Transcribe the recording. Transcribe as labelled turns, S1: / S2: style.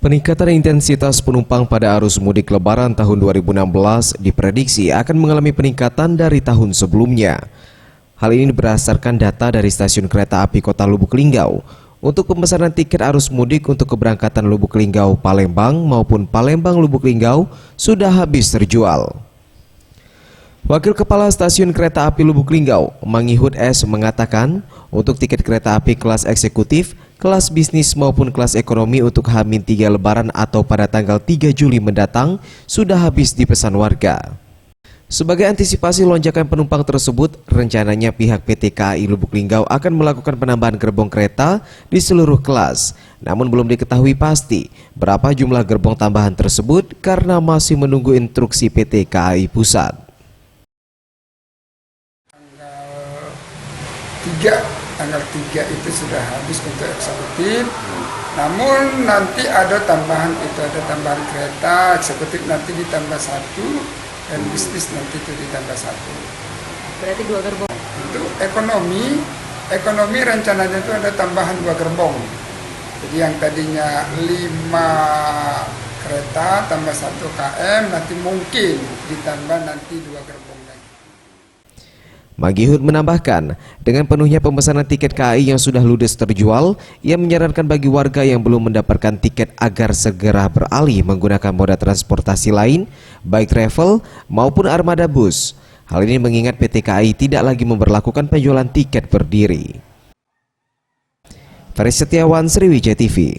S1: Peningkatan intensitas penumpang pada arus mudik Lebaran tahun 2016 diprediksi akan mengalami peningkatan dari tahun sebelumnya. Hal ini berdasarkan data dari Stasiun Kereta Api Kota Lubuk Linggau. Untuk pemesanan tiket arus mudik untuk keberangkatan Lubuk Linggau Palembang maupun Palembang Lubuk Linggau sudah habis terjual. Wakil Kepala Stasiun Kereta Api Lubuk Linggau, Mangihud S. mengatakan, untuk tiket kereta api kelas eksekutif, kelas bisnis maupun kelas ekonomi untuk H-3 Lebaran atau pada tanggal 3 Juli mendatang sudah habis dipesan warga. Sebagai antisipasi lonjakan penumpang tersebut, rencananya pihak PT KAI Lubuk Linggau akan melakukan penambahan gerbong kereta di seluruh kelas. Namun belum diketahui pasti berapa jumlah gerbong tambahan tersebut karena masih menunggu instruksi PT KAI Pusat.
S2: Tanggal 3 itu sudah habis untuk eksekutif, namun nanti ada tambahan, itu ada tambahan kereta eksekutif nanti ditambah 1 dan bisnis nanti itu ditambah 1.
S3: Berarti 2 gerbong.
S2: Untuk ekonomi rencananya itu ada tambahan 2 gerbong. Jadi yang tadinya 5 kereta tambah 1 KM, nanti mungkin ditambah nanti 2 gerbong lagi.
S1: Mangihud menambahkan, dengan penuhnya pemesanan tiket KAI yang sudah ludes terjual, ia menyarankan bagi warga yang belum mendapatkan tiket agar segera beralih menggunakan moda transportasi lain, baik travel maupun armada bus. Hal ini mengingat PT KAI tidak lagi memberlakukan penjualan tiket berdiri. Faris Setiawan, Sriwijaya TV.